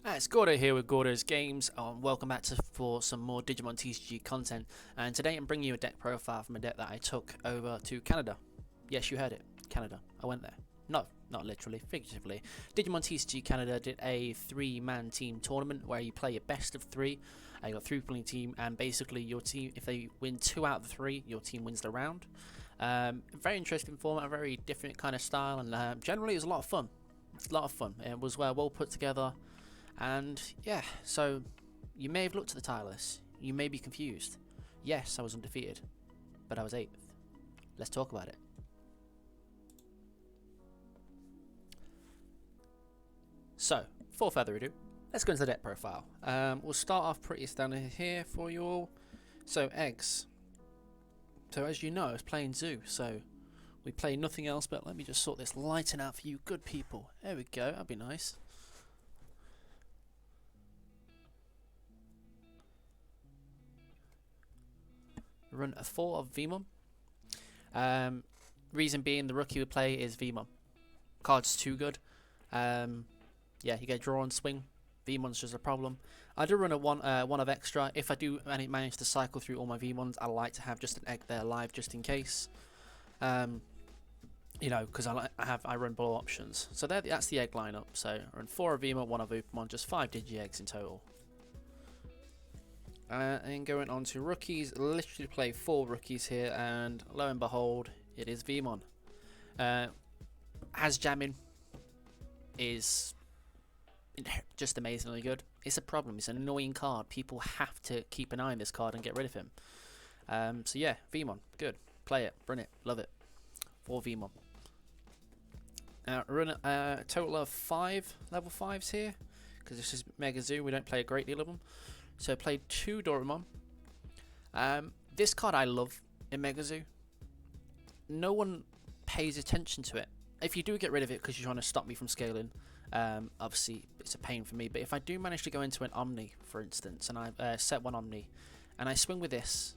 It's Gordo here with Gordo's Games. Welcome back for some more Digimon TCG content. And today I'm bringing you a deck profile from a deck that I took over to Canada. Yes, you heard it, Canada. I went there. No, not literally, figuratively. Digimon TCG Canada did a 3-man team tournament where you play a best of 3. You got 3-player team, and basically your team, if they win 2 out of the 3, your team wins the round. Very interesting format, a very different kind of style, and generally it was a lot of fun. It's a lot of fun. It was well put together. And yeah, so you may have looked at the title list. You may be confused. Yes, I was undefeated, but I was 8th. Let's talk about it. So, for further ado, let's go into the deck profile. We'll start off pretty standard here for you all. So, eggs. So as you know, it's playing Zoo, so we play nothing else, but let me just sort this lighting out for you good people. There we go, that'd be nice. Run a 4 of Vmon. Reason being, the rookie we play is Vmon. Card's too good. Yeah, you get draw and swing. Vmon's just a problem. I do run a one of extra. If I do manage to cycle through all my Vmons, I like to have just an egg there live just in case. You know, because I run ball options. So that's the egg lineup. So I run 4 of Vmon, 1 of Upamon, just 5 digi eggs in total. And going on to rookies, literally play 4 rookies here, and lo and behold, it is Vmon. Has jamming, is just amazingly good. It's a problem, it's an annoying card. People have to keep an eye on this card and get rid of him. So yeah, Vmon, good. Play it, run it, love it. 4 Vmon. Now, run a total of 5 level 5s here, because this is Mega Zoo, we don't play a great deal of them. So I played 2 Doraemon. This card I love in Mega Zoo. No one pays attention to it. If you do get rid of it because you're trying to stop me from scaling, obviously it's a pain for me. But if I do manage to go into an Omni, for instance, and I set 1 Omni, and I swing with this,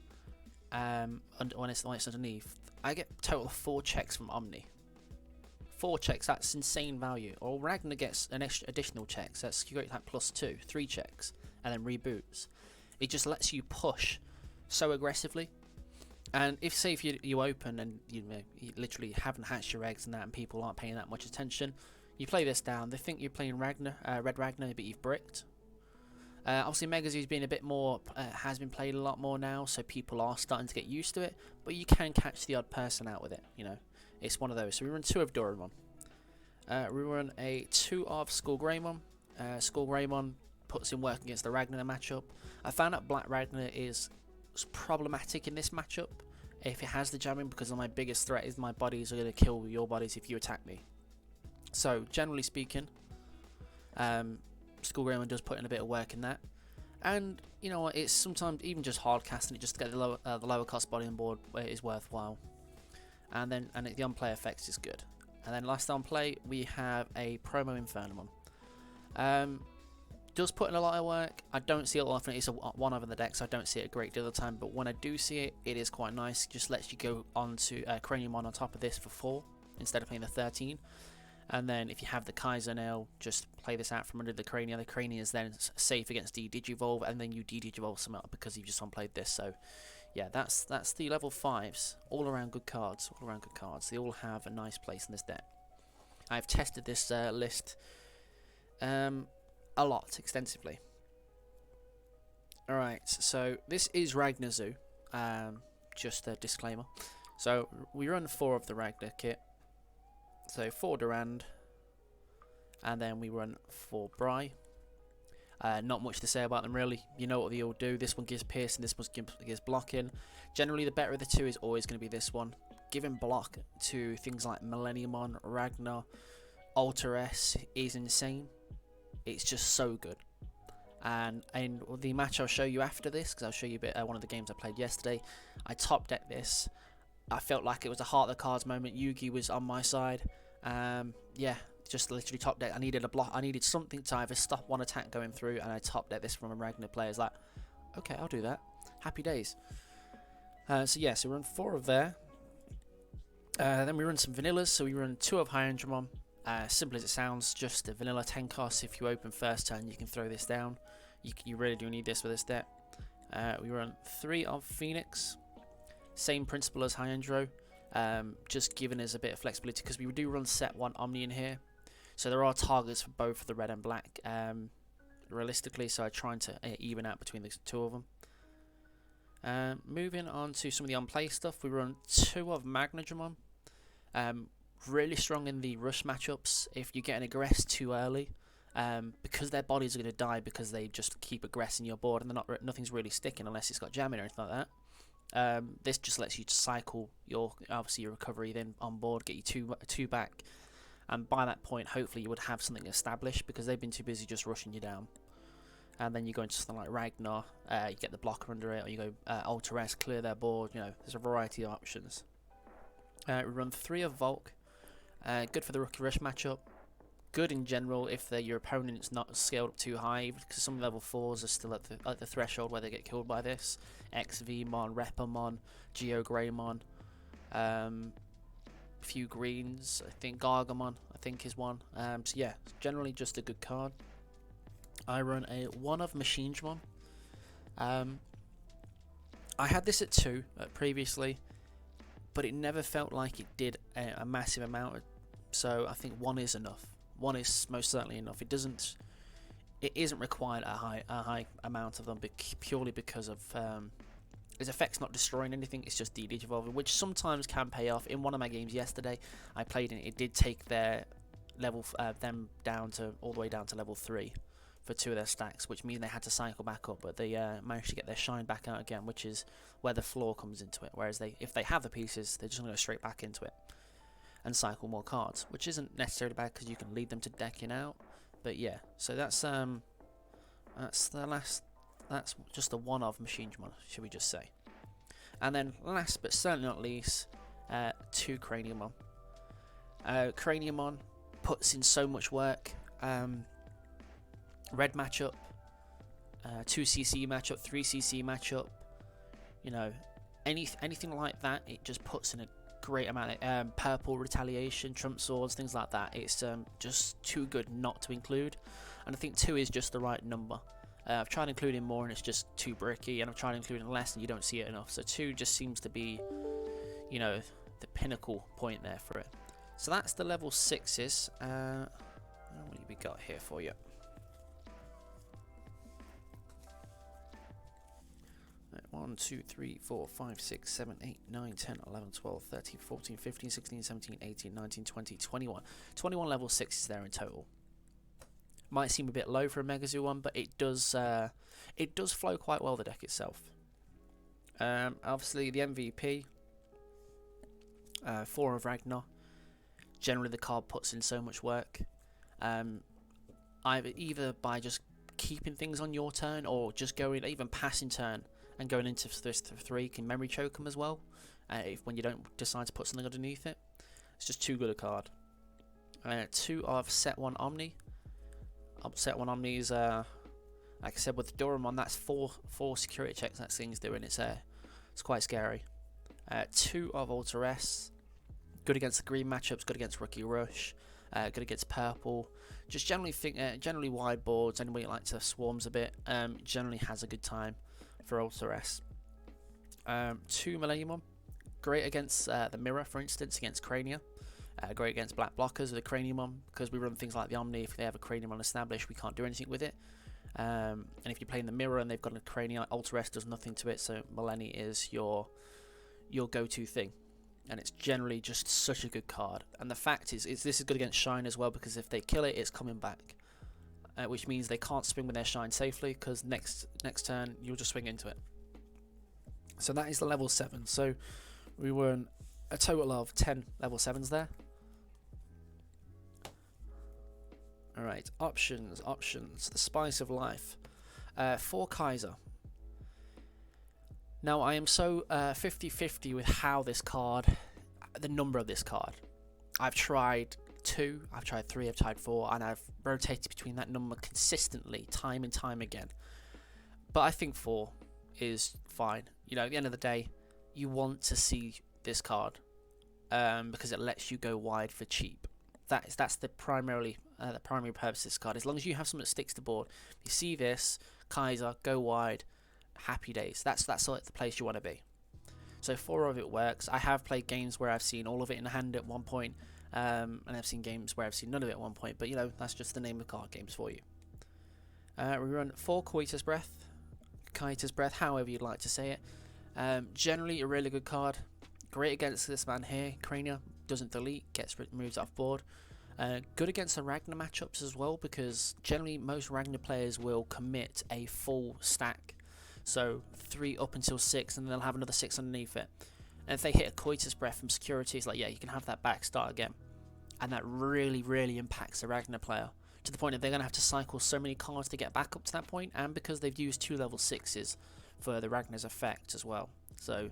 when it's underneath, I get a total of 4 checks from Omni. 4 checks, that's insane value. Or Ragnar gets an additional check, so that's you get that +2, 3 checks. And then reboots. It just lets you push so aggressively. And if you open and you literally haven't hatched your eggs and that, and people aren't paying that much attention, you play this down. They think you're playing Ragnar, Red Ragnar, but you've bricked. Obviously, Mega Zoo's been a bit more, has been played a lot more now, so people are starting to get used to it. But you can catch the odd person out with it. You know, it's one of those. So we run 2 of Doraemon. We run a 2 of Skull Greymon. Skull Greymon puts in work against the Ragnar matchup. I found out Black Ragnar is problematic in this matchup if it has the jamming, because my biggest threat is my bodies are going to kill your bodies if you attack me. So generally speaking, Skull Greymon does put in a bit of work in that. And you know what, it's sometimes even just hard casting it just to get the lower cost body on board is worthwhile. And then the on-play effects is good. And then last on play we have a Promo Infernamon. Does put in a lot of work. I don't see it often. It's a 1 of in the deck, so I don't see it a great deal of the time. But when I do see it, it is quite nice. It just lets you go on to Craniumon on top of this for 4 instead of playing the 13. And then if you have the Kaiser Nail, just play this out from under the Crania. The Crania is then safe against de-digivolve, and then you de-digivolve something up because you've just unplayed this. So yeah, that's the level 5s. All around good cards. All around good cards. They all have a nice place in this deck. I've tested this list a lot, extensively. Alright, so this is Ragnar Zoo. Just a disclaimer. So we run 4 of the Ragnar kit. So 4 Durand, and then we run 4 Bry. Not much to say about them really. You know what they all do. This one gives piercing, this one gives blocking. Generally the better of the 2 is always going to be this one. Giving block to things like Millenniumon, Ragnar, Alter S is insane. It's just so good. And in the match I'll show you after this, because I'll show you a bit one of the games I played yesterday, I top decked this. I felt like it was a heart of the cards moment. Yugi was on my side. Yeah, just literally top deck. I needed a block. I needed something to either stop one attack going through, and I top decked this from a Ragnar player. It's like, okay, I'll do that. Happy days. So we run 4 of there. Then we run some vanillas. So we run 2 of Hyandramon, Simple as it sounds, just a vanilla 10 cost. If you open first turn, you can throw this down. You really do need this for this deck. We run 3 of Phoenix. Same principle as Hyendro, just giving us a bit of flexibility because we do run set 1 Omni in here. So there are targets for both the red and black, realistically, so I'm trying to even out between the two of them. Moving on to some of the on-play stuff, we run 2 of Magnadramon. Really strong in the rush matchups. If you get an aggress too early, because their bodies are going to die because they just keep aggressing your board and nothing's really sticking unless it's got jamming or anything like that. This just lets you cycle your recovery then on board, get you two back, and by that point hopefully you would have something established because they've been too busy just rushing you down. And then you go into something like Ragnar, you get the blocker under it, or you go Alter S, clear their board. You know, there's a variety of options. We run 3 of Volk, good for the rookie rush matchup. Good in general if your opponent's not scaled up too high, because some level 4s are still at the threshold where they get killed by this. XVmon, Repamon, Geogreymon, few greens, I think Gargamon is one. So yeah, generally just a good card. I run a 1 of Machinedramon. I had this at 2 previously, but it never felt like it did a massive amount, so I think 1 is enough. 1 is most certainly enough. It isn't required a high amount of them, but purely because of his effect's not destroying anything. It's just DD evolving, which sometimes can pay off. In one of my games yesterday, I played it. It did take their level them down to all the way down to level 3 for 2 of their stacks, which means they had to cycle back up, but they managed to get their shine back out again, which is where the flaw comes into it. Whereas if they have the pieces, they're just going to go straight back into it and cycle more cards, which isn't necessarily bad because you can lead them to decking out. But yeah, so that's just the 1 of Machinedramon, should we just say. And then last but certainly not least, 2 Craniumon. Craniumon puts in so much work. Red matchup, 2cc matchup, 3cc matchup, you know, anything like that, it just puts in a great amount of purple retaliation, trump swords, things like that. It's just too good not to include, and I think 2 is just the right number. I've tried including more and it's just too bricky, and I've tried including less and you don't see it enough, so 2 just seems to be, you know, the pinnacle point there for it. So that's the level 6s. What have we got here for you? 1, 2, 3, 4, 5, 6, 7, 8, 9, 10, 11, 12, 13, 14, 15, 16, 17, 18, 19, 20, 21. 21 level 6s there in total. Might seem a bit low for a Megazoo one, but it does flow quite well, the deck itself. Obviously the MVP, 4 of Ragnar. Generally the card puts in so much work. Either by just keeping things on your turn, or just going even passing turn and going into this 3, you can memory choke them as well. When you don't decide to put something underneath it, it's just too good a card. 2 of Set 1 Omni. Set 1 Omni is like I said with Doramon, that's 4 security checks that thing's doing. It's quite scary. 2 of Alter S. Good against the green matchups, good against Rookie Rush, good against purple. Just generally wide boards. Anybody like to swarms a bit, generally has a good time for Alter S. 2 Millenniumon, great against the mirror, for instance, against Crania. Great against black blockers with the Craniumon, because we run things like the Omni. If they have a Craniumon established, we can't do anything with it. And if you play in the mirror and they've got a Crania, Alter S does nothing to it, so Millenni is your go-to thing. And it's generally just such a good card. And the fact is this is good against Shine as well, because if they kill it, it's coming back. Which means they can't swing with their Shine safely, because next turn you'll just swing into it. So that is the level 7. So we were a total of 10 level 7s there. Alright, options. The Spice of Life. 4 Kaiser. Now I am so 50-50 with how this card, the number of this card. I've tried 2, I've tried 3, I've tried 4, and I've rotated between that number consistently, time and time again. But I think 4 is fine. You know, at the end of the day, you want to see this card because it lets you go wide for cheap. that's the primary purpose of this card. As long as you have something that sticks to board, you see this Kaiser go wide, happy days. That's sort of the place you want to be. So 4 of it works. I have played games where I've seen all of it in the hand at one point, and I've seen games where I've seen none of it at one point. But you know, that's just the name of card games for you. We run 4 Coitus Breath, however you'd like to say it. Generally a really good card. Great against this man here. Crania doesn't delete, gets moves off board. Good against the Ragnar matchups as well, because generally most Ragnar players will commit a full stack. So 3 up until 6, and then they'll have another 6 underneath it. And if they hit a Coitus Breath from security, it's like, yeah, you can have that back, start again. And that really, really impacts the Ragnar player, to the point that they're going to have to cycle so many cards to get back up to that point, and because they've used 2 level 6s for the Ragnar's effect as well. So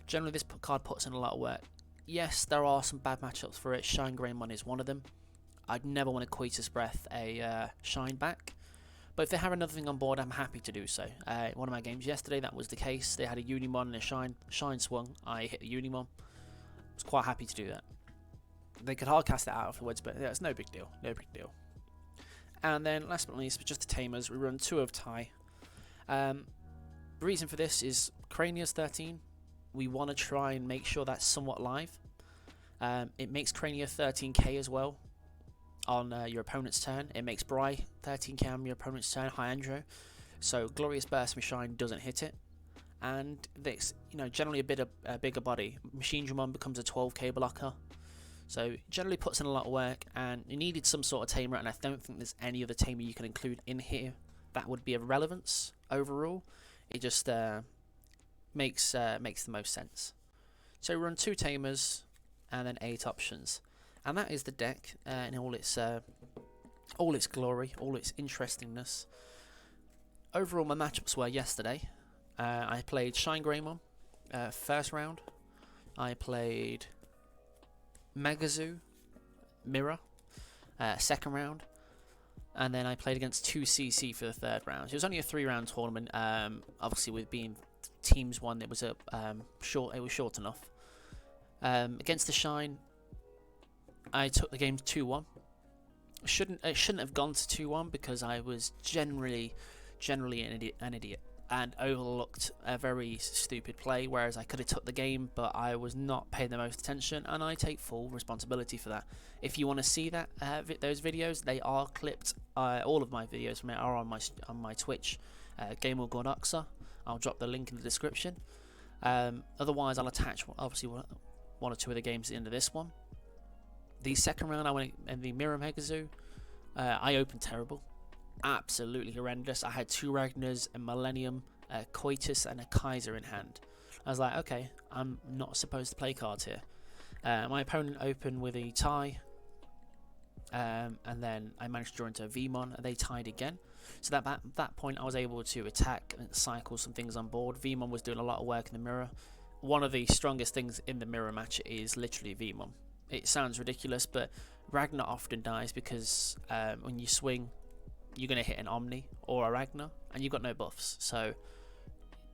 generally this card puts in a lot of work. Yes, there are some bad matchups for it. Shine Greymon is one of them. I'd never want to Coitus Breath a Shine back. But if they have another thing on board, I'm happy to do so. One of my games yesterday, that was the case. They had a Unimon and a Shine swung. I hit the Unimon. I was quite happy to do that. They could hard cast it out afterwards, but yeah, it's no big deal. No big deal. And then, last but not least, just the Tamers, we run 2 of Tai. The reason for this is Crania's 13. We want to try and make sure that's somewhat live. It makes Crania 13k as well on your opponent's turn. It makes Bry 13k on your opponent's turn, High Andro. So Glorious Burst with Shine doesn't hit it. And this, you know, generally a bigger body. Machine Dramon becomes a 12k blocker. So generally puts in a lot of work, and you needed some sort of tamer, and I don't think there's any other tamer you can include in here that would be of relevance overall. It just makes the most sense. So we run 2 tamers and then 8 options, and that is the deck in all its glory, all its interestingness. Overall, my matchups were yesterday. I played Shine Greymon first round. I played Megazoo Mirror second round, and then I played against 2cc for the third round. It was only a 3-round tournament. Obviously, with being teams one, it was short enough. Against the Shine, I took the game 2-1. It shouldn't have gone to 2-1 because I was generally an idiot and overlooked a very stupid play, whereas I could have took the game, but I was not paying the most attention, and I take full responsibility for that. If you want to see that those videos, they are clipped. All of my videos from it are on my Twitch, Gamer Gordo. I'll drop the link in the description. Otherwise, I'll attach obviously one or 2 of the games at the end of this one. The second round, I went in the Mirror Megazoo. I opened terrible. Absolutely horrendous. I had 2 Ragnars, a Millennium, a Coitus, and a Kaiser in hand. I was like, okay, I'm not supposed to play cards here. My opponent opened with a tie, and then I managed to draw into a Vmon, and they tied again. So at that point, I was able to attack and cycle some things on board. Vmon was doing a lot of work in the mirror. One of the strongest things in the mirror match is literally Vmon. It sounds ridiculous, but Ragnar often dies because when you swing, you're going to hit an Omni or a Ragnar, and you've got no buffs. So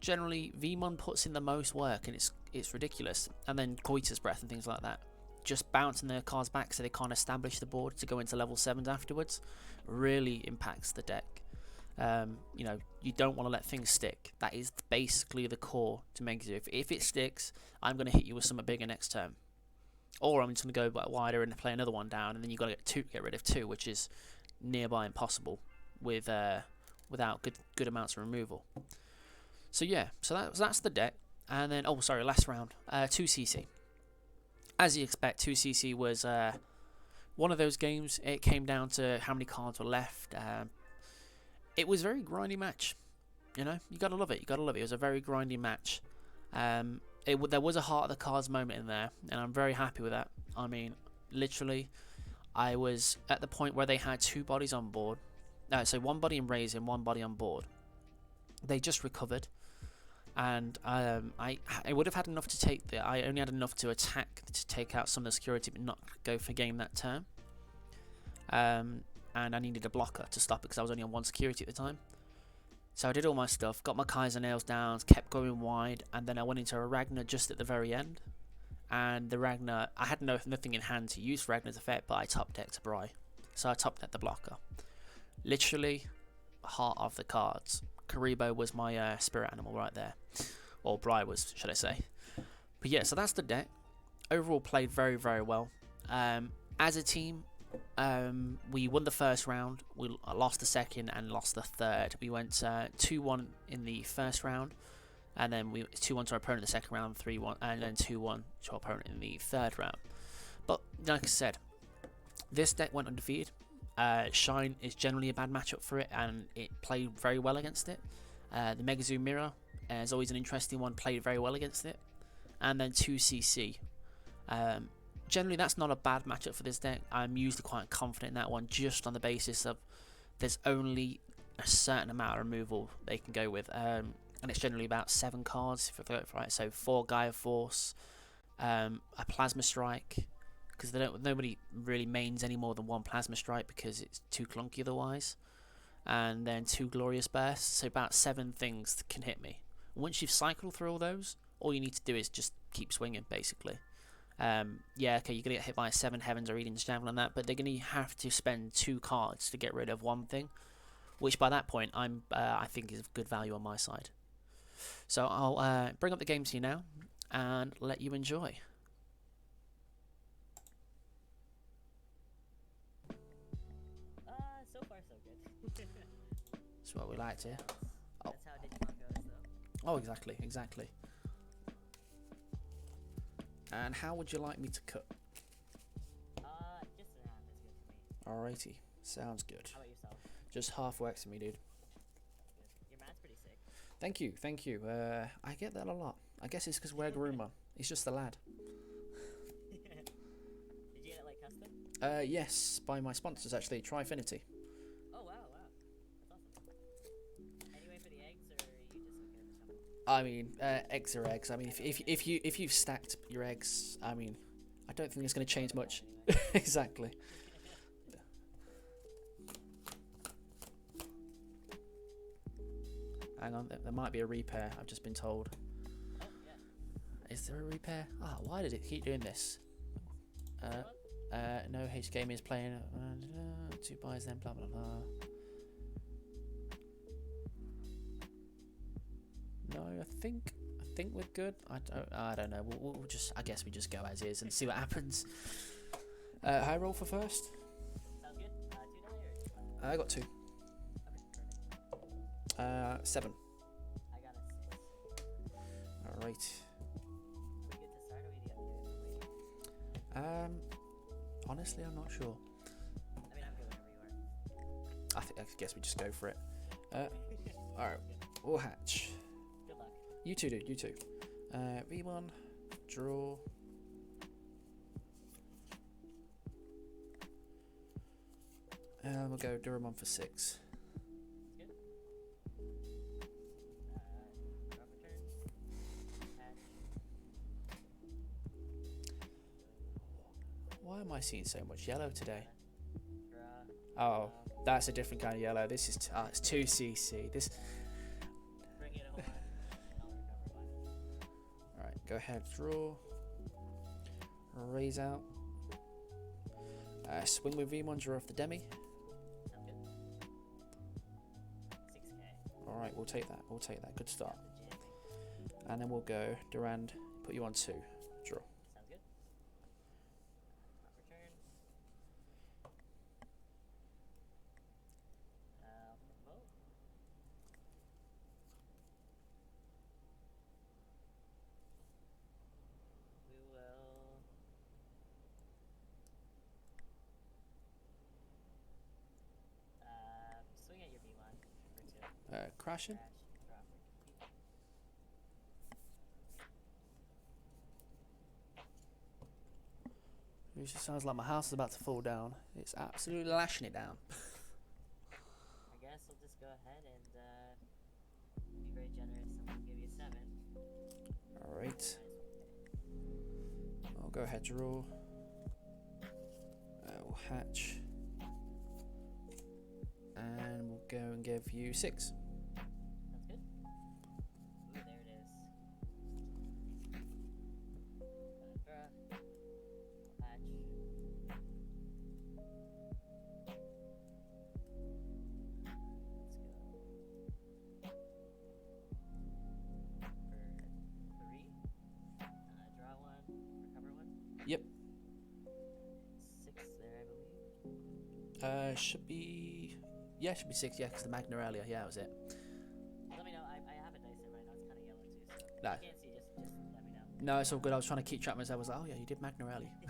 generally, Vmon puts in the most work, and it's ridiculous. And then Coitus Breath and things like that, just bouncing their cards back so they can't establish the board to go into level 7s afterwards, really impacts the deck. You know, you don't want to let things stick. That is basically the core to make it. If it sticks, I'm going to hit you with something bigger next turn, or I'm just going to go wider and play another one down, and then you've got to get rid of 2, which is nearby impossible without good amounts of removal. So yeah, so that's the deck. And then last round, 2cc. As you expect, 2cc was one of those games. It came down to how many cards were left. It was a very grindy match. You know, you gotta love it. It was a very grindy match. There was a heart of the cards moment in there, and I'm very happy with that. I mean, literally, I was at the point where they had 2 bodies on board. So 1 body in raise and 1 body on board. They just recovered, and I would have had enough to take I only had enough to attack to take out some of the security, but not go for game that turn. And I needed a blocker to stop it because I was only on 1 security at the time. So I did all my stuff, got my Kaiser nails down, kept going wide, and then I went into a Ragnar just at the very end. and the Ragnar, I had nothing in hand to use Ragnar's effect, but I top decked a Bry, so I top decked the blocker. Literally, heart of the cards. Karibo was my spirit animal right there, or Bry was, should I say? But yeah, so that's the deck. Overall, played very, very well. As a team, we won the first round. We lost the second and lost the third. We went 2-1 in the first round, and then we 2-1 to our opponent in the second round, 3-1, and then 2-1 to our opponent in the third round. But like I said, this deck went undefeated. Shine is generally a bad matchup for it, and it played very well against it. The Mega Zoom Mirror is always an interesting one, played very well against it. And then 2CC. Generally, that's not a bad matchup for this deck. I'm usually quite confident in that one, just on the basis of there's only a certain amount of removal they can go with. And it's generally about 7 cards, if I got it right. So 4 Gaia Force, a Plasma Strike, because nobody really mains any more than 1 Plasma Strike because it's too clunky otherwise, and then 2 Glorious Bursts. So about 7 things can hit me. Once you've cycled through all those, all you need to do is just keep swinging, basically. Yeah, okay, you're gonna get hit by 7 Heavens or Eden's Javelin on that, but they're gonna have to spend 2 cards to get rid of 1 thing, which by that point I think is good value on my side. So I'll bring up the game to you now and let you enjoy. So far so good. That's what we like to hear. That's how Digimon goes, though. Oh, exactly. And how would you like me to cut? Just around is good for me. Alrighty, sounds good. How about yourself? Just half works for me, dude. Your mat's pretty sick. Thank you. I get that a lot. I guess it's because we're Garuma. He's just a lad. Did you get it like custom? Yes, by my sponsors actually, Trifinity. Oh wow. That's awesome. Anyway for the eggs, or are you just looking at the shuffle? I mean, eggs are eggs. I mean, if you've stacked your eggs, I mean, I don't think it's going to change much. Anyway. Exactly. Hang on, there might be a repair. I've just been told. Oh yeah. Is there a repair? Ah, why did it keep doing this? No, H Game is playing 2 buys, then blah blah blah. No, I think we're good. I don't know. We'll just, I guess we just go as is and see what happens. High roll for first. Sounds good. $2 or I got 2. okay, perfect. 7. I got a 6. All right. Are we good to start, or we got to wait? Honestly, I'm not sure. I mean, I'm good whenever you are. I guess we just go for it. All right. We'll hatch. Good luck. You two, dude. You two. V1. Draw. We'll go Duramon for 6. Good. Drop return. Hatch. Why am I seeing so much yellow today? Draw. Oh, that's a different kind of yellow. This is it's 2CC. This. Bring it home. And I'll recover one. All right. Go ahead. Draw. Raise out. Swing with V1. Draw off the demi. Sounds good. 6K. All right. We'll take that. Good start. The jamming. And then we'll go Durand. Put you on 2. Draw. Sounds good. Drop return. Vote. We will. Swing at your V1 for 2. Crashing. Crash. Drop for keep. It just sounds like my house is about to fall down. It's absolutely lashing it down. I guess I'll just go ahead and be very generous and we'll give you 7. Alright. I'll go ahead, draw. We'll hatch. And we'll go and give you 6. Sounds good. Ooh, there it is. Draw. Should be... Yeah, should be 6, yeah, because the Magna earlier. Yeah, that was it. Let me know. I have a dice set right now. It's kind of yellow too. So No. if you can't see, just let me know. No, it's all good. I was trying to keep track of myself. I was like, oh yeah, you did Magna early. We'll go.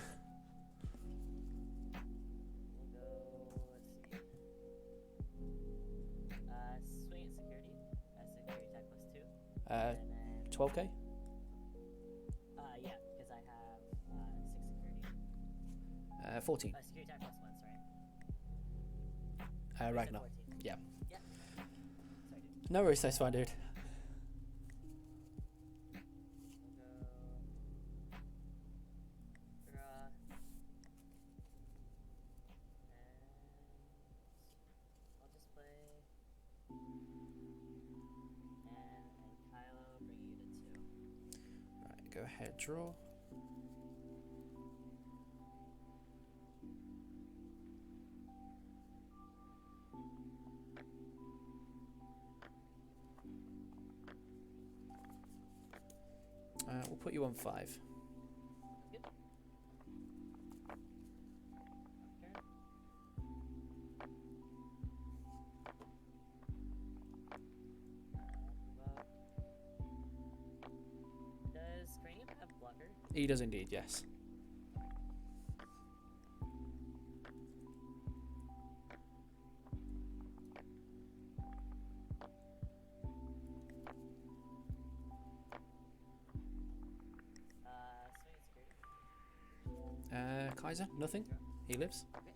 Let's see. Swing at security. Security attack +2. And then 12k? yeah, because I have 6 security. 14. Security attack +1. Sorry. Ragnar. 14. Yeah. Yeah. Sorry, dude. No worries, that's fine, dude. We'll go. Draw. And I'll just play. And Kylo, bring you to 2. Right, go ahead, draw. We'll put you on 5. That's good. Turn. Does Cranium have blocker? He does indeed, yes. Swing at security. Kaiser, nothing. He lives. Okay.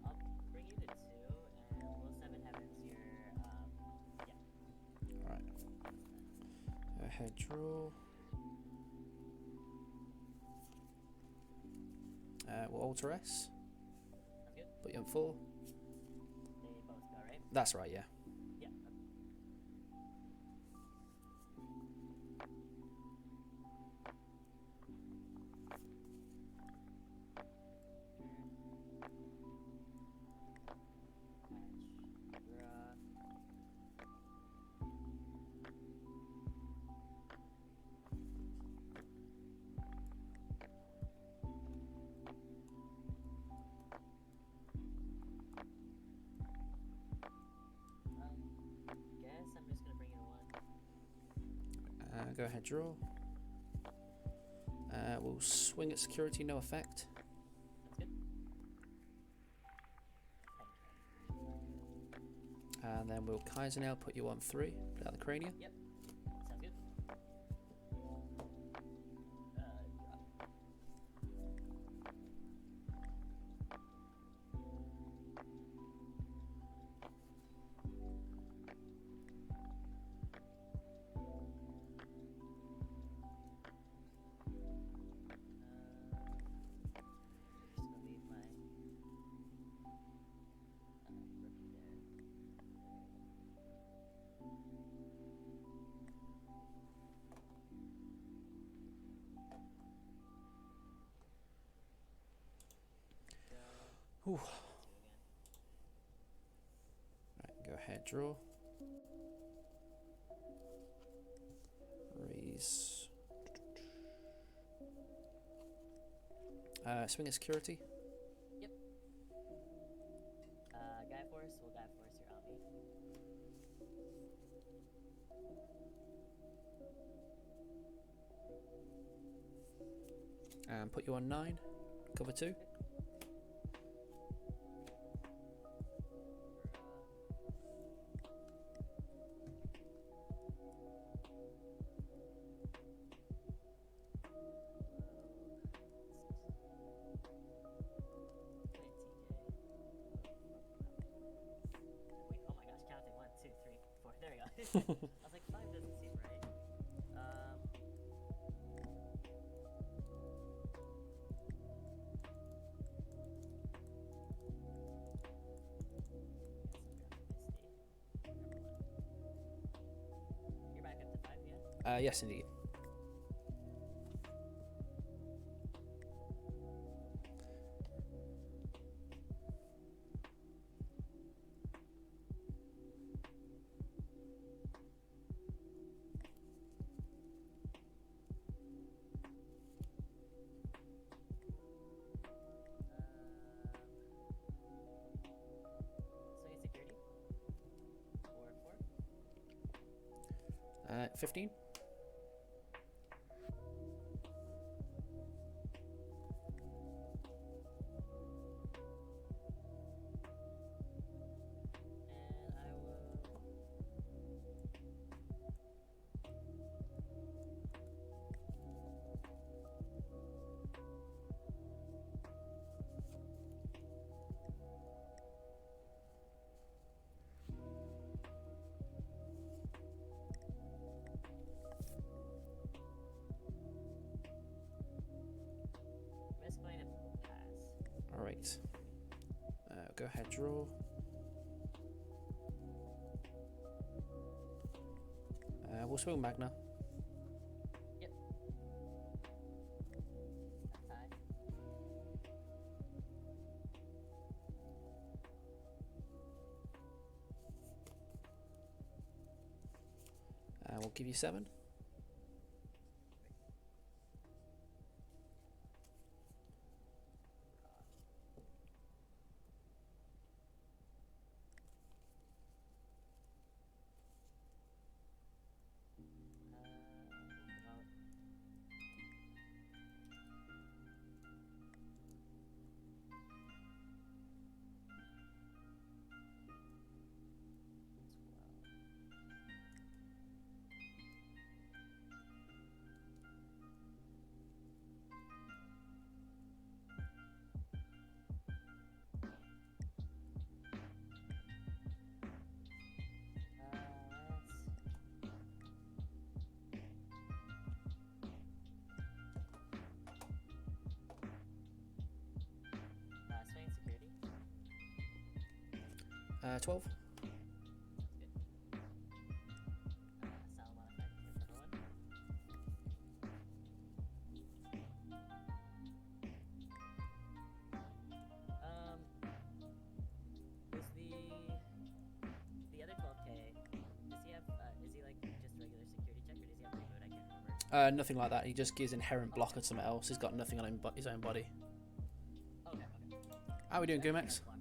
I'll bring you to 2, and we'll 7 heavens your, yeah. Alright. Go ahead, draw. We'll alter S. Sounds good. Put you on 4. They both go, right? That's right, yeah. Yeah. Guess I'm just gonna bring you to 1. Go ahead, draw. We'll swing at security, no effect. That's good. And then we'll Kaiser now, put you on 3. Put out the cranium. Yep. Sounds good. Just gonna leave my rookie there. Go. Ooh. Again. Right, go ahead, draw. Raise. Swing at security. Guy Force, we'll Guy Force your Omni. And put you on 9. Cover 2. Wait, oh my gosh, counting 1, 2, 3, 4. There we go. I was like, 5 doesn't seem right. You're back up to 5 yet? Yes, indeed. 15. And I will. I'm just going to pass. All right. Go ahead, draw. We'll swing Magna. Yep. That's high. We'll give you 7. Swing security. 12. Sound modifier for everyone. Was the other 12K? Does he have? Is he like just regular security check, or does he have remote? I can't remember. Nothing like that. He just gives inherent blocker to something else. He's got nothing on his own body. Okay. How are we doing, Gumax? Blocker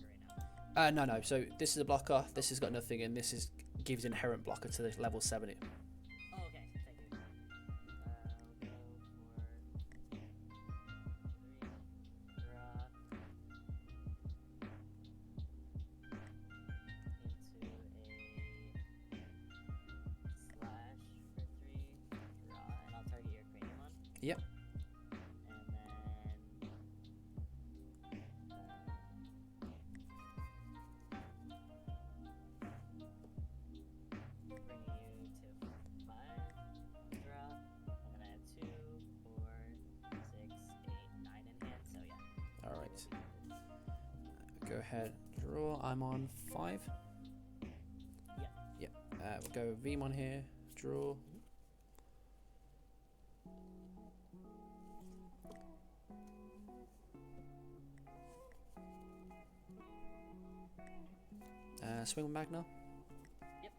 right now. No. So this is a blocker. This has got nothing, and this is gives inherent blocker to the level 70. Oh, okay. Thank you. We'll go for 3 draw into a slash for 3 draw, and I'll target your cranium on. Yep. Go ahead, draw. I'm on 5. Yeah. Yep. We'll go Vmon here. Draw. Swing with Magna. Yep.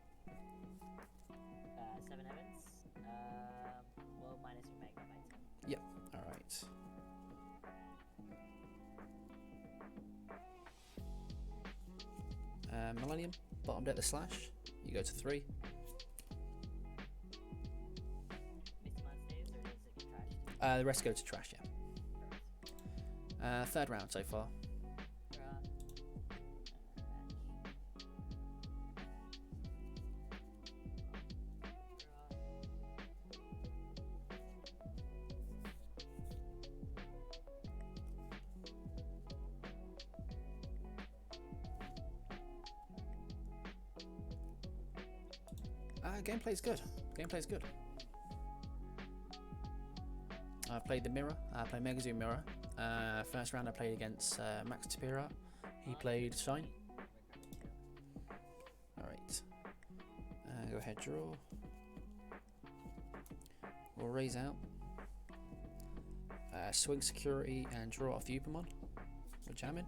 7 heavens. Well, minus your Magna by 10. Yep. All right. Millennium, bottom deck the slash. You go to 3. Mistimon stays, or does it get trashed? The rest go to trash, yeah. Third round so far. Draw. Gameplay's good. Gameplay's good. I've played the Mirror. I played Megazoo Mirror. First round I played against Max Tapira. He played Shine. Alright. Go ahead, draw. We'll raise out. Swing security and draw off Upamon. We're jamming.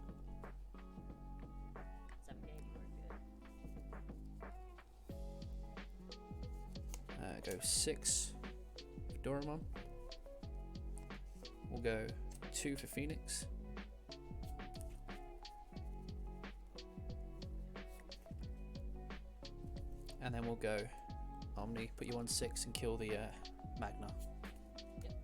7K, you were good. Go 6 for Doramon. We'll go 2 for Phoenix. And then we'll go Omni, put you on 6 and kill the Magna. Yep.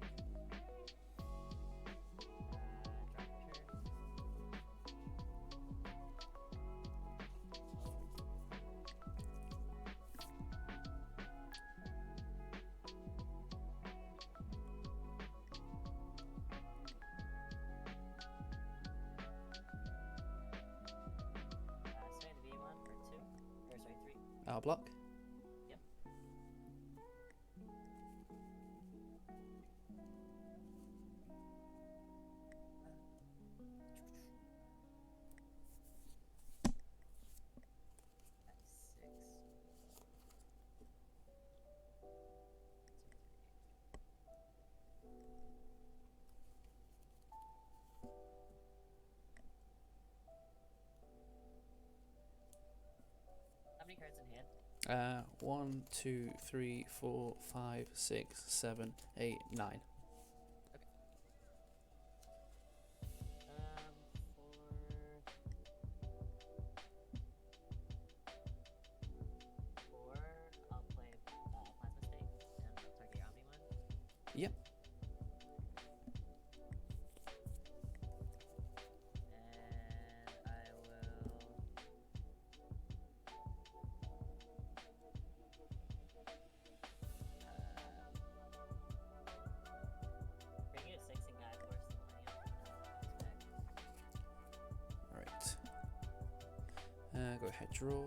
Drop turn. Swing the V1 for 2. Or sorry, 3. I'll block. Yep. That's 6. 2, 3. How many cards in hand? 1, 2, 3, 4, 5, 6, 7, 8, 9. For 4, I'll play Plasma Stake and target your Omni one. Yep. And I will. Bring you a 6 and Guide Force the Millennium. Alright. Go ahead, draw.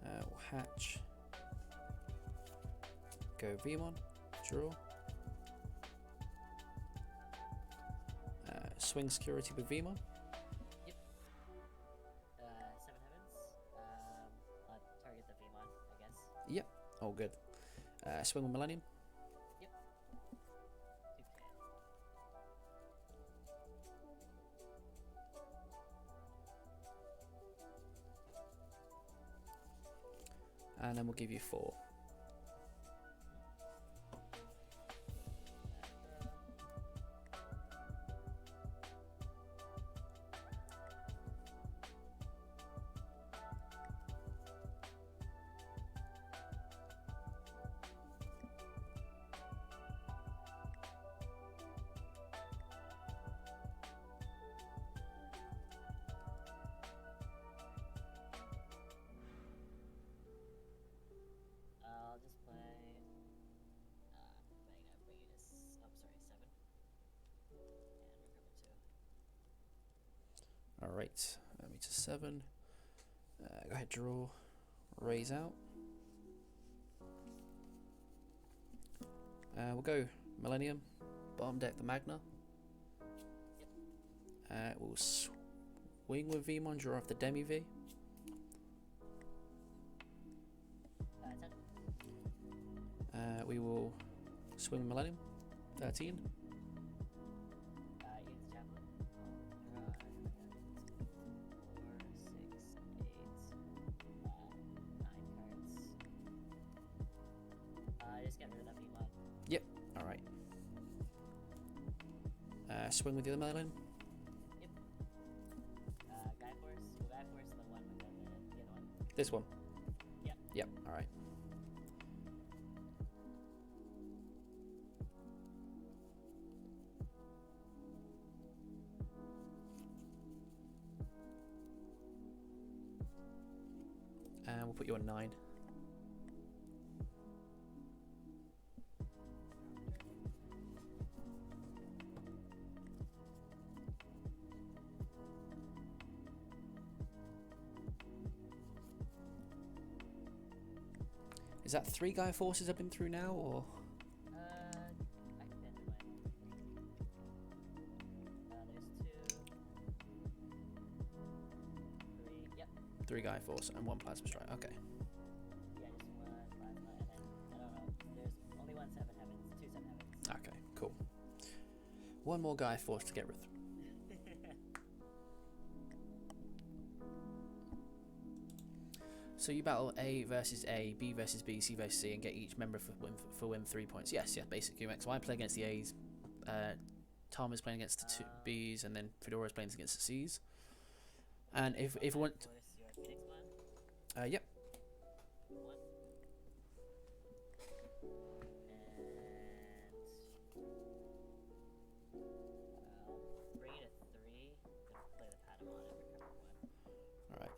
We'll hatch. Go V1, draw. Swing security with V1. 7 Heavens. Target the V1, I guess. Yep, all good. Swing with Millennium. Yep. 2K. And then we'll give you 4. I'll just play. Magna, bring you to. Oh, sorry, 7. And recover 2. Alright, me to 7. Go ahead, draw. Raise out. We'll go Millennium. Bottom deck the Magna. We'll swing with Vmon, draw off the Demi V. 10. We will swing with Millennium. 13. Use the Javelin. 4, 6, 8, 9 cards. Just get rid of that V1. Yep, alright. Swing with the other Millennium. Yep. Guide Force. Well, Guide Force is the one with the other one. This one. Yep. Yep, alright. And we'll put you on 9. Is that 3 Guy Forces I've been through now, or? I can bend one. There's 2, 3. Yep. 3 Guy Force and 1 Plasma Strike. Okay. Yeah, just 1 plasma, and then I don't know. There's only 1 7 heavens, 2 7 heavens. Okay, cool. 1 more Guy Force to get rid of. So you battle A versus A, B versus B, C versus C, and get each member for win 3 points. Yes, yeah, basically. So I play against the A's, Tom is playing against the 2 B's, and then Fedora is playing against the C's. And if we want, Force your Phoenix one. yep. 1.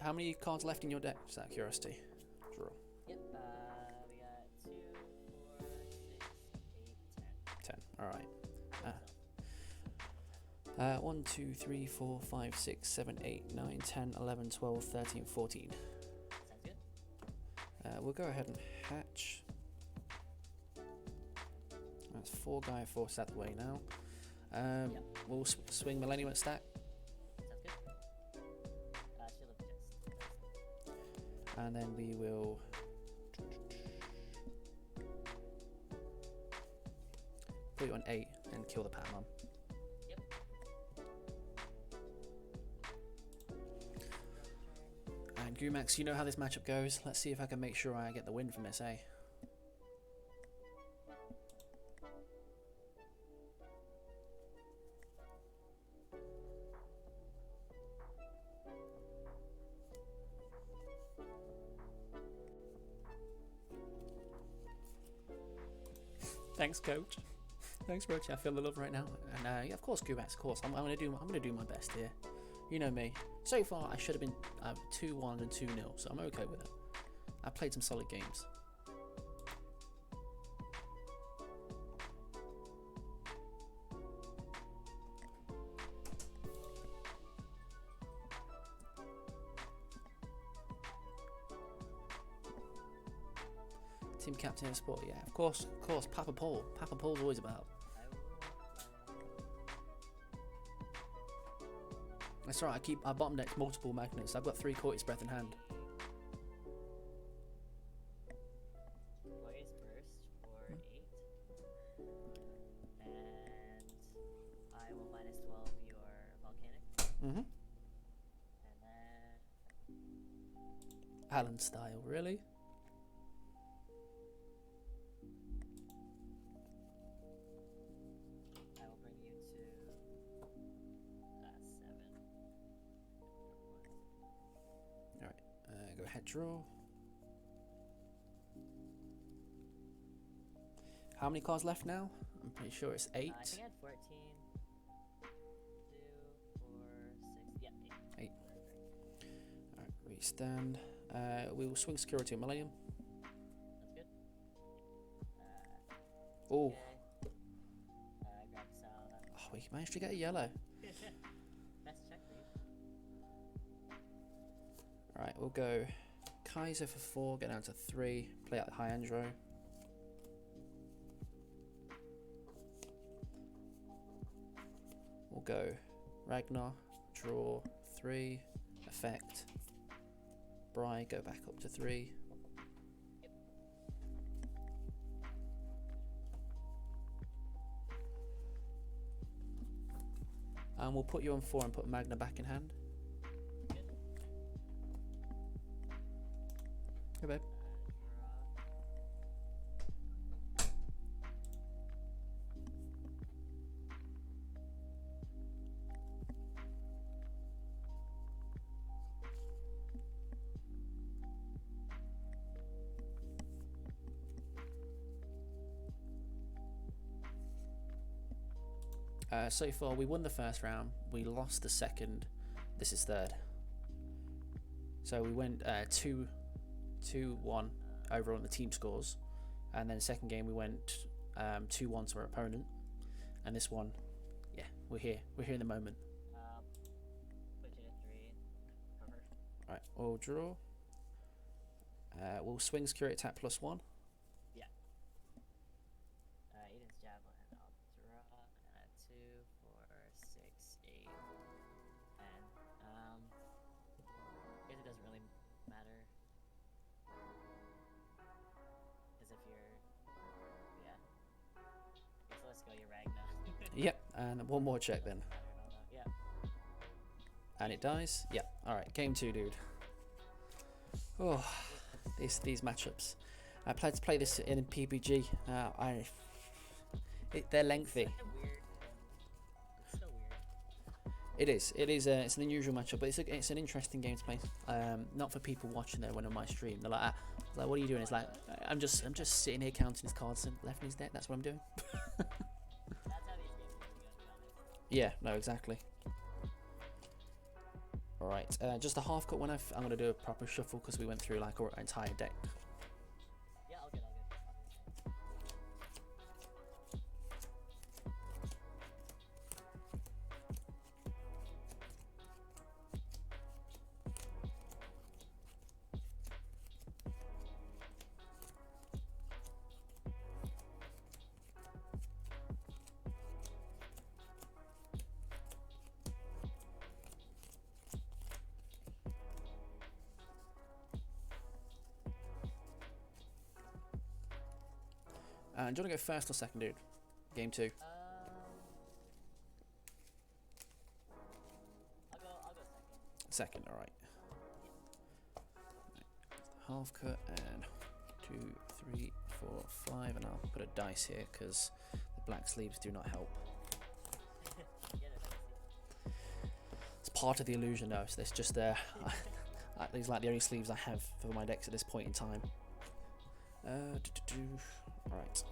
How many cards left in your deck? Just out of curiosity. Draw. Yep. We got 2, 4, 6, 8, 10. 10. Alright. So, 1, 2, 3, 4, 5, 6, 7, 8, 9, 10, 11, 12, 13, 14. sounds good. We'll go ahead and hatch. That's 4 guy forced out the way now. Yep. We'll swing Millennium at stack. Sounds good. Shield of the Chest. And then we will put you on 8 and kill the Patamon. Yep. And Gumax, you know how this matchup goes. Let's see if I can make sure I get the win from this, eh? Thanks, coach. Thanks, Roach. I feel the love right now. And yeah, of course, Gumax. Of course, I'm gonna do my best here. You know me. So far, I should have been 2-1 and 2-0, so I'm okay with it. I played some solid games. Team captain of sport, yeah, of course, Papa Paul. Papa Paul's always about. That's right, I bottom deck multiple magnets. I've got 3 Coitus Breath in hand. Glorious Burst for 8. And I will minus 12 your Volcanic. Mm-hmm. And then Alan style, really? I will bring you to 7. Alright, go ahead, draw. How many cards left now? I'm pretty sure it's 8. I think I had 14. 2, 4, 6. Yeah, 8. 8. Alright, restand. We will swing security on Millennium. That's good. Oh, Okay. Grab some. we managed to get a yellow. Best check for you. Alright, we'll go Kaiser for 4, get down to 3, play out High Andro. We'll go Ragnar, draw 3, effect. Bry, go back up to 3. And we'll put you on 4 and put Magna back in hand. Good. Hey, babe. So far, we won the first round, we lost the second, this is third. So we went 2-1 over on the team scores, and then second game we went 2-1 to our opponent, and this one, yeah, we're here in the moment. Put you to 3. Cover. Right, we'll draw. We'll swing security attack +1. Eden's Javelin. I'll draw. 2, 4, 6, 8, 10. I guess it doesn't really matter. Because if you're. Yeah. I guess let's go your Ragnar. Yep, and one more check then. Yeah. And it dies. Yep. All right, game 2, dude. Oh, these matchups. I plan to play this in PPG. They're lengthy. It's so weird. It is. It's an unusual matchup, but it's an interesting game to play. Not for people watching there when on my stream. They're like, like, what are you doing? It's like, I'm just sitting here counting his cards and left in his deck. That's what I'm doing. That's how these games go, to be honest. Yeah. No. Exactly. Alright, just a half cut one. I'm going to do a proper shuffle because we went through like our entire deck. Yeah, all good, all good. Do you want to go first or second, dude? Game 2. I'll go second. Second, alright. Half cut and 2, 3, 4, 5, and I'll put a dice here because the black sleeves do not help. Yeah, no, It's part of the illusion though, so it's just there. These are like the only sleeves I have for my decks at this point in time. Alright.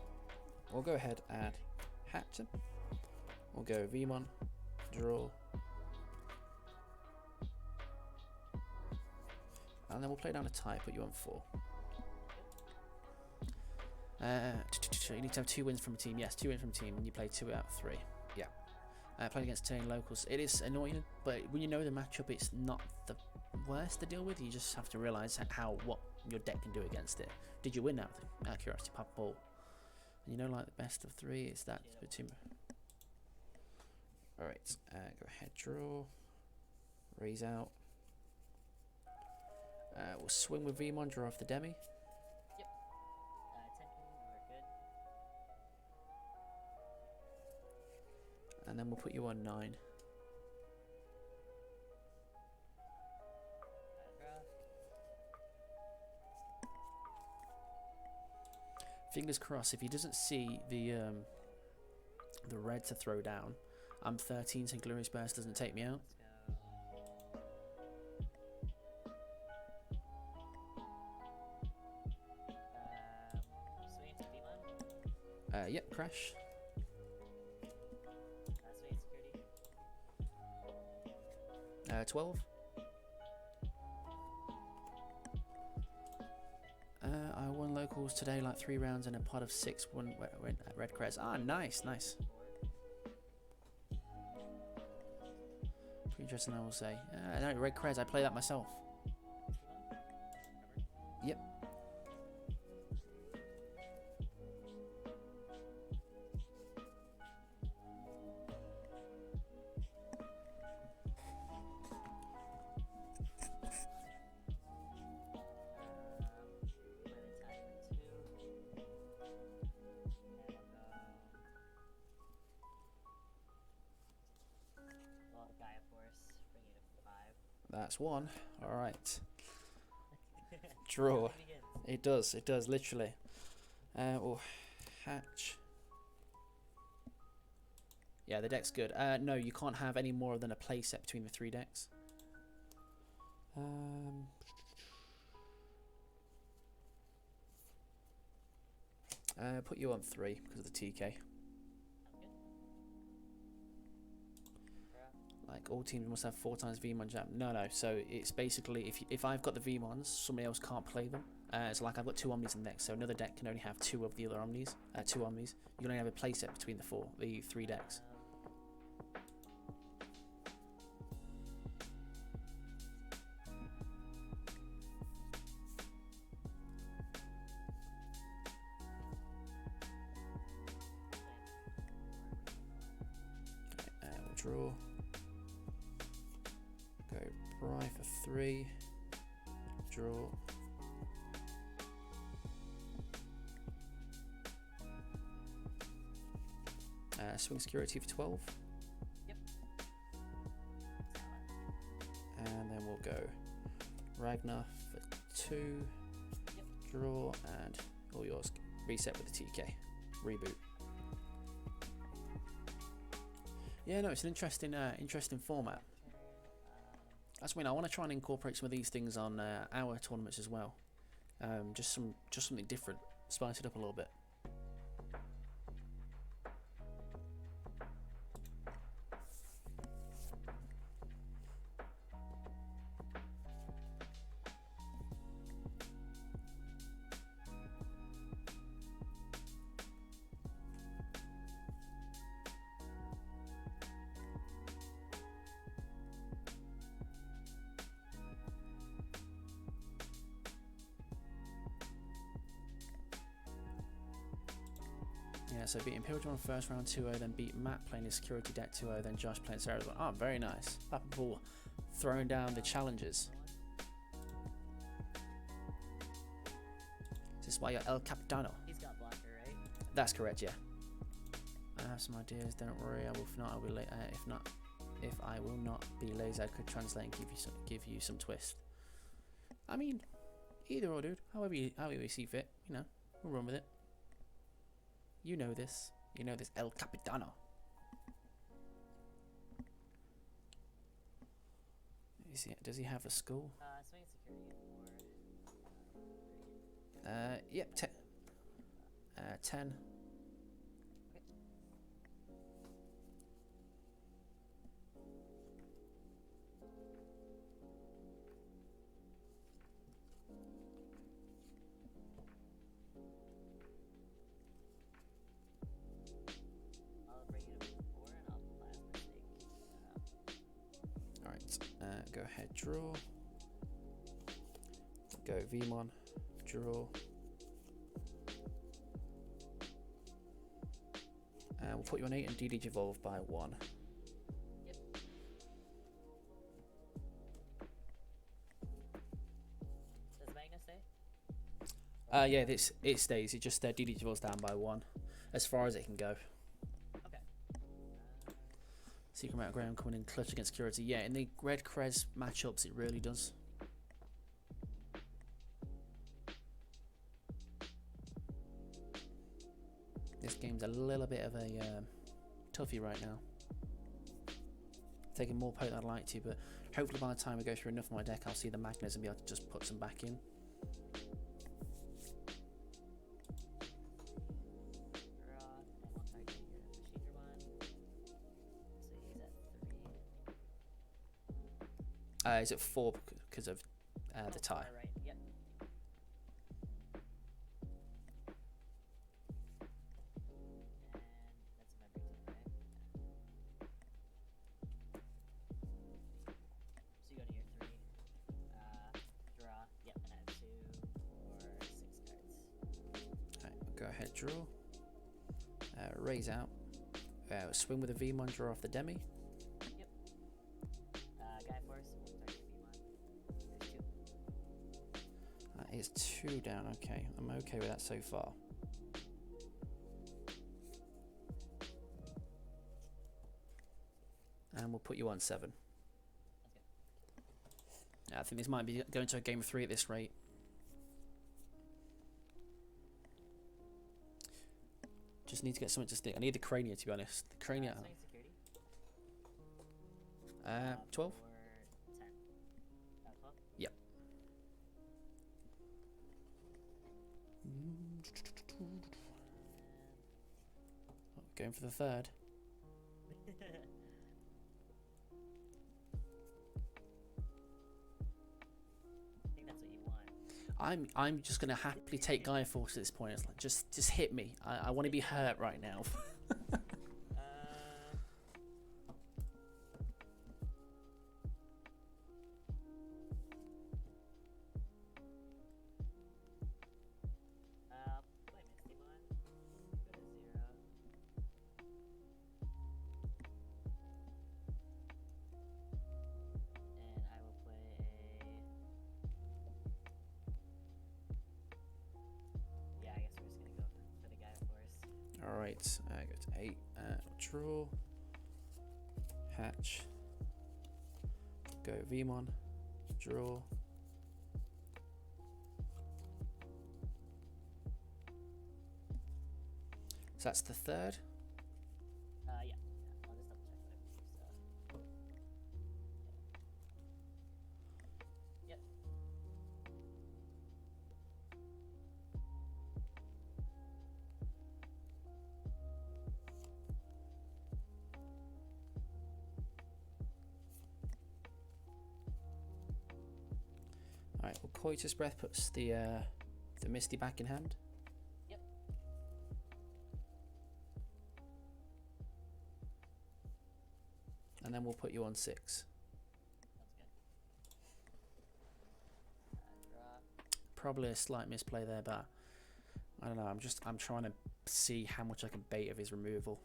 We'll go ahead and hatch them. We'll go V1, draw. And then we'll play down a tie, put you on 4. You need to have 2 wins from a team. Yes, 2 wins from a team, and you play 2 out of 3. Yeah. Playing against turn locals. It is annoying, but when you know the matchup, it's not the worst to deal with. You just have to realise what your deck can do against it. Did you win out of curiosity, pop ball? And you know, like the best of 3 is that between. Alright, go ahead, draw. Raise out. We'll swing with V1, draw off the demi. Yep. 10, we're good. And then we'll put you on 9. Fingers crossed, if he doesn't see the red to throw down, I'm 13, so Glorious Burst doesn't take me out. Swing into V1. Yep, crash. Swing security. 12. I won locals today, like 3 rounds and a pot of 6. Won red crest. Ah, nice, nice. Pretty interesting, I will say. No, red crest. I play that myself. Yep. That's 1. Alright. Draw. It does, literally. We'll hatch. Yeah, the deck's good. No, you can't have any more than a playset between the 3 decks. Put you on 3 because of the TK. Like all teams must have 4 times V1 jam. No. So it's basically if I've got the V1s, somebody else can't play them. So like I've got 2 Omnis in the deck, so another deck can only have 2 of the other Omnis. 2 Omnis. You can only have a playset between the 3 decks. We'll draw. Go Bry for 3. Draw. Swing security for 12. Yep. And then we'll go Ragnar for 2. Yep. Draw and all yours. Reset with the TK. Reboot. Yeah, no, it's an interesting format. That's when I want to try and incorporate some of these things on our tournaments as well. Just something different, spice it up a little bit. Yeah, so beat Imperial on first round 2-0, then beat Matt playing his security deck 2-0, then Josh playing Sarah's one. Oh, very nice. Ball throwing down the challenges. Is this why you're El Capitano? He's got blocker, right? That's correct, yeah. I have some ideas. Don't worry. If not, I will. If I will not be lazy, I could translate and give you some twist. I mean, either or, dude. However you see fit. You know, we'll run with it. You know this. You know this, El Capitano. Does he have a school? Swing security or Yep. 10. I'll bring it up to 4 and I'll plasma stake. Alright, go ahead, draw. Go Vmon, draw. We'll put you on 8 and DD evolve by 1. Yep. Does Magna stay? Yeah, it stays. It just DD evolves down by 1, as far as it can go. Okay. Secret Amount of Graham coming in clutch against security. Yeah, in the Red Krez matchups, it really does. This game's a little bit of a toughie right now. Taking more poke than I'd like to, but hopefully by the time we go through enough of my deck, I'll see the Magnas and be able to just put some back in. Is it 4 because of the tie? Right. Yep. And that's a memory too, right? So you go to your 3. Draw. Yep. And I have 2, 4, 6 cards. Alright, go ahead, draw. Raise out. Swing with a Vmon, draw off the Demi. Guy Force. Target V1. There's 2. That is 2 down. Okay, I'm okay with that so far. And we'll put you on 7. Yeah, I think this might be going to a game of 3 at this rate. Just need to get something to stick. I need the Crania, to be honest. The Crania. Swing security. 12. 4, 10. 12. Yep. Going for the 3rd. I think that's what you want. I'm just gonna happily take Gaia Force at this point. It's like just hit me. I want to be hurt right now. Play Misty Bond. Go to 0. And I will play a. Yeah, I guess we're just gonna go for the Gaia Force. All right, go to 8. Draw. Hatch. Go Vmon. Draw. So that's the 3rd. Yeah. I'll just double check whatever you Yep. All right. Well, Coitus Breath puts the Misty back in hand. Yep. And then we'll put you on 6. Sounds good. Draw. Probably a slight misplay there, but I don't know. I'm trying to see how much I can bait of his removal.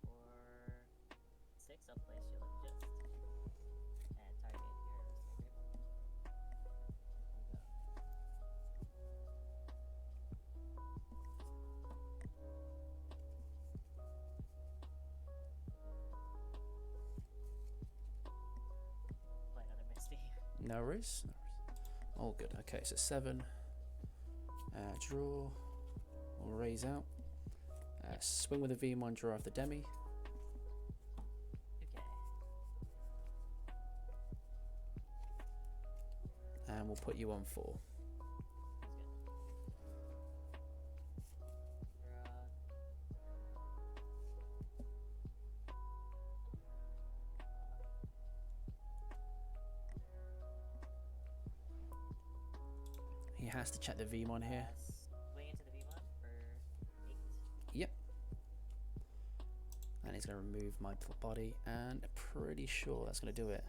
For 6, I'll place Shield of Just and target your play another Misty. No worries. All good. Okay, so 7. Draw. We'll raise out. Swing with a V1, draw off the demi. Okay. And we'll put you on 4. That's He has to check the V1 here. Swing into the V1 for 8. Yep. And he's going to remove my body, and pretty sure that's going to do it.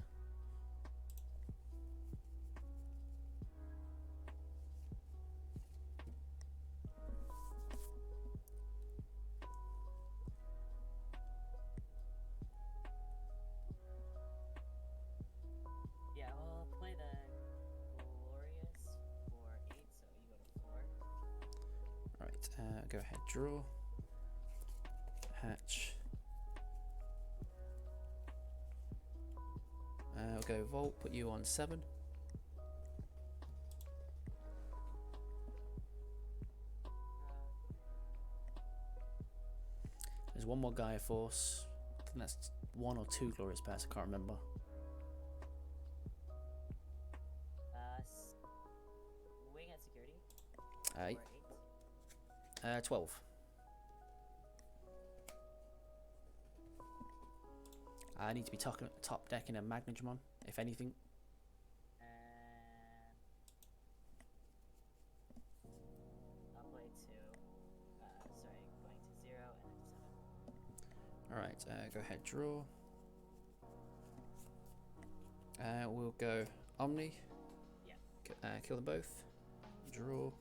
Yeah, I'll play the Glorious for 8, so you go to 4. Right, go ahead, draw. Hatch. We'll go Volt, put you on 7. There's one more Gaia Force. I think that's 1 or 2 Glorious Pass, I can't remember. Swing at security Uh, for 8. 12. I need to be top decking a Magnagmon, if anything. And I'll play 2. Sorry, going to 0 and then 7. Alright, go ahead, draw. We'll go Omni. Yeah. Kill them both. Draw.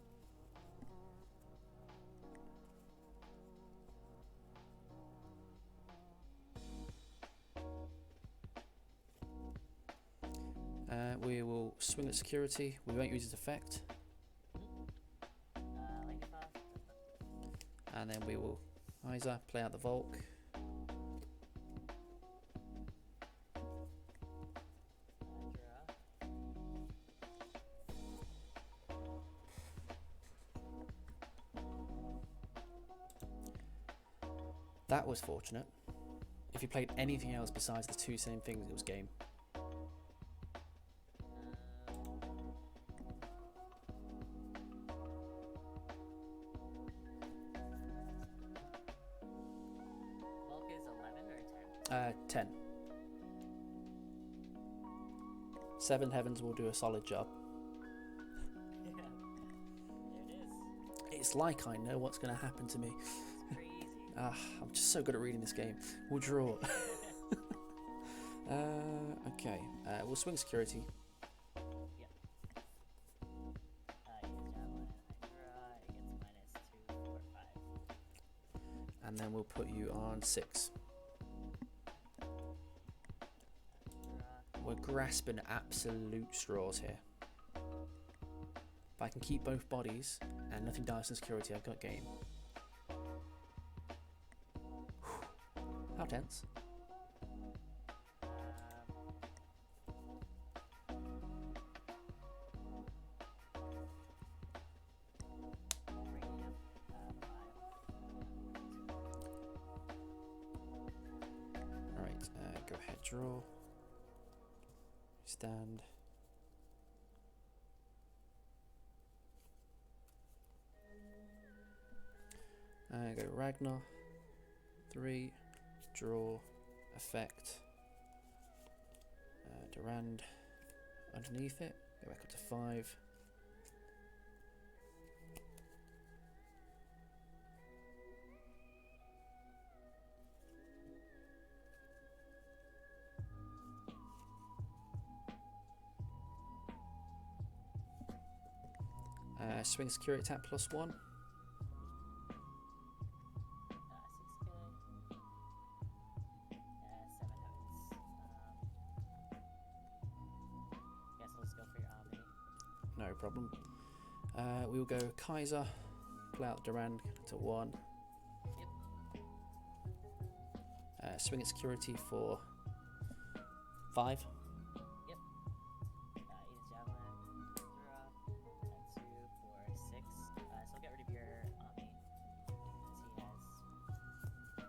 We will swing at security. We won't use its effect. Lightning Fast. And then we will Isa, play out the Volk. Draw. That was fortunate. If you played anything else besides the 2 same things, it was game. Bulk is 11 or 10? 10. 7 Heavens will do a solid job. Yeah. There it is. It's like I know what's going to happen to me. It's crazy. I'm just so good at reading this game. We'll draw. Okay. We'll swing security. Yeah. You get Javelin, I draw, it gets -2, 4, 5. And then we'll put you on 6. Draw. We're grasping absolute straws here. If I can keep both bodies and nothing dies in security, I've got game. How tense. Alright, go ahead, draw. Stand. Go Ragnar. 3. Draw. Effect. Durand. Underneath it. Go back up to 5. Swing security attack +1. 6k. Seven notes. Guess let's go for your Omni. No problem. We will go Kaiser, play out Durand to 1. Yep. Swing at security for 5. Yep. Eden's Javelin. Draw. And 2 for 6. So get rid of your Omni. Since he has.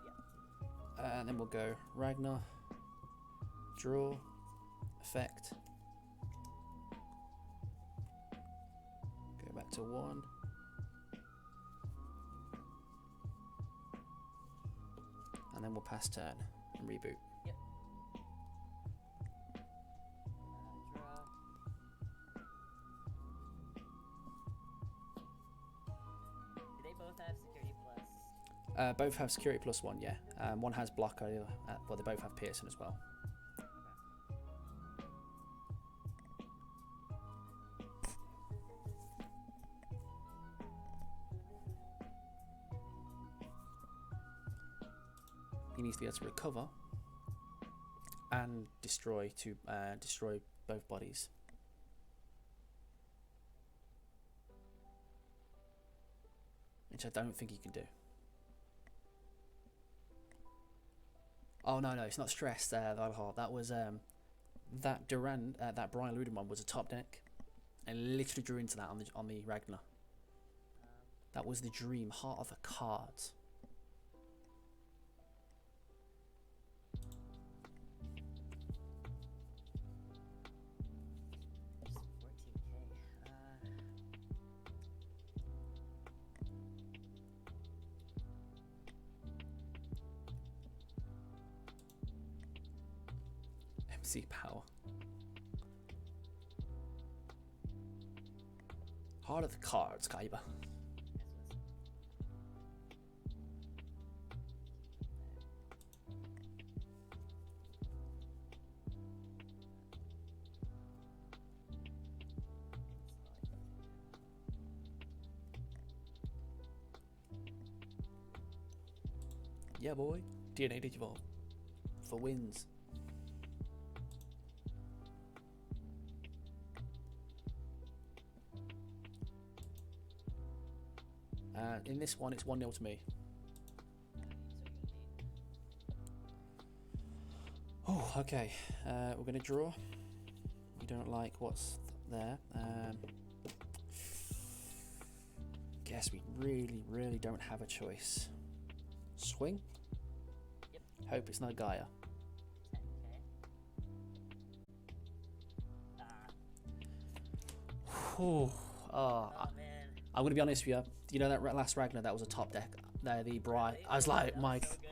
Yep. And then we'll go Ragnar, draw, effect. Go back to 1. And then we'll pass turn and reboot. Draw. Do they both have security plus? Both have security +1, yeah. One has block, well, they both have piercing as well. He needs to be able to recover and destroy both bodies. Which I don't think he can do. Oh no, it's not stressed. That was that Durand, that Brian Luden one was a top deck, and literally drew into that on the Ragnar. That was the dream heart of the cards. MC power. Heart of the cards, Kaiba. Yeah, boy. DNA Digivolve for wins. In this one, it's 1-0 to me. Oh, okay. We're going to draw. We don't like what's there. Guess we really don't have a choice. Swing? Yep. Hope it's not Gaia. 10k. Oh, Oh man. I'm going to be honest with you. You know that last Ragnar that was a top deck? The Bri. Really? I was like, That Mike. so good.